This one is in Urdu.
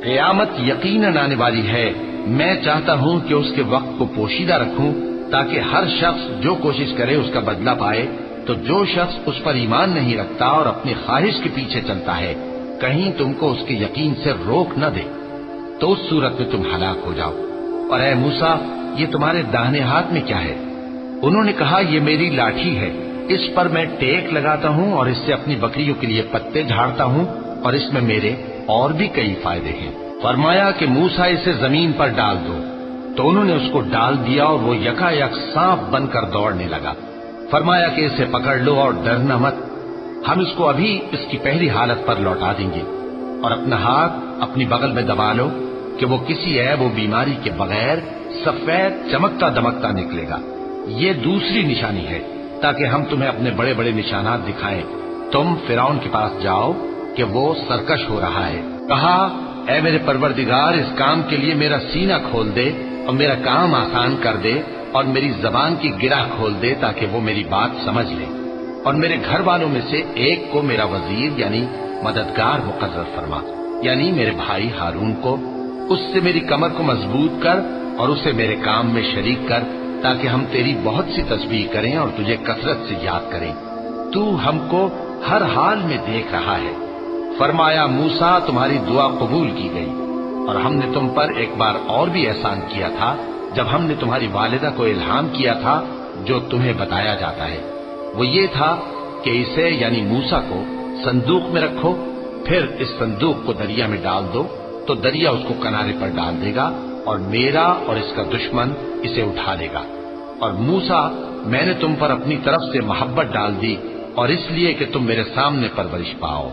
قیامت یقیناً آنے والی ہے، میں چاہتا ہوں کہ اس کے وقت کو پوشیدہ رکھوں تاکہ ہر شخص جو کوشش کرے اس کا بدلہ پائے۔ تو جو شخص اس پر ایمان نہیں رکھتا اور اپنی خواہش کے پیچھے چلتا ہے، کہیں تم کو اس کے یقین سے روک نہ دے، تو اس صورت میں تم ہلاک ہو جاؤ۔ اور اے موسیٰ، یہ تمہارے داہنے ہاتھ میں کیا ہے؟ انہوں نے کہا، یہ میری لاٹھی ہے، اس پر میں ٹیک لگاتا ہوں اور اس سے اپنی بکریوں کے لیے پتے جھاڑتا ہوں، اور اس میں میرے اور بھی کئی فائدے ہیں۔ فرمایا کہ موسیٰ اسے زمین پر ڈال دو، تو انہوں نے اس کو ڈال دیا اور وہ یکا یک سانپ بن کر دوڑنے لگا۔ فرمایا کہ اسے پکڑ لو اور ڈرنا مت، ہم اس کو ابھی اس کی پہلی حالت پر لوٹا دیں گے، اور اپنا ہاتھ اپنی بغل میں دبا لو کہ وہ کسی عیب و بیماری کے بغیر سفید چمکتا دمکتا نکلے گا۔ یہ دوسری نشانی ہے تاکہ ہم تمہیں اپنے بڑے بڑے نشانات دکھائیں۔ تم فرعون کے پاس جاؤ کہ وہ سرکش ہو رہا ہے۔ کہا، اے میرے پروردگار، اس کام کے لیے میرا سینہ کھول دے اور میرا کام آسان کر دے، اور میری زبان کی گرہ کھول دے تاکہ وہ میری بات سمجھ لے، اور میرے گھر والوں میں سے ایک کو میرا وزیر یعنی مددگار مقرر فرما، یعنی میرے بھائی ہارون کو۔ اس سے میری کمر کو مضبوط کر اور اسے میرے کام میں شریک کر، تاکہ ہم تیری بہت سی تسبیح کریں اور تجھے کثرت سے یاد کریں۔ تو ہم کو ہر حال میں دیکھ رہا ہے۔ فرمایا، موسیٰ، تمہاری دعا قبول کی گئی، اور ہم نے تم پر ایک بار اور بھی احسان کیا تھا جب ہم نے تمہاری والدہ کو الہام کیا تھا جو تمہیں بتایا جاتا ہے۔ وہ یہ تھا کہ اسے یعنی موسیٰ کو صندوق میں رکھو، پھر اس صندوق کو دریا میں ڈال دو، تو دریا اس کو کنارے پر ڈال دے گا، اور میرا اور اس کا دشمن اسے اٹھا لے گا۔ اور موسیٰ، میں نے تم پر اپنی طرف سے محبت ڈال دی، اور اس لیے کہ تم میرے سامنے پرورش پاؤ۔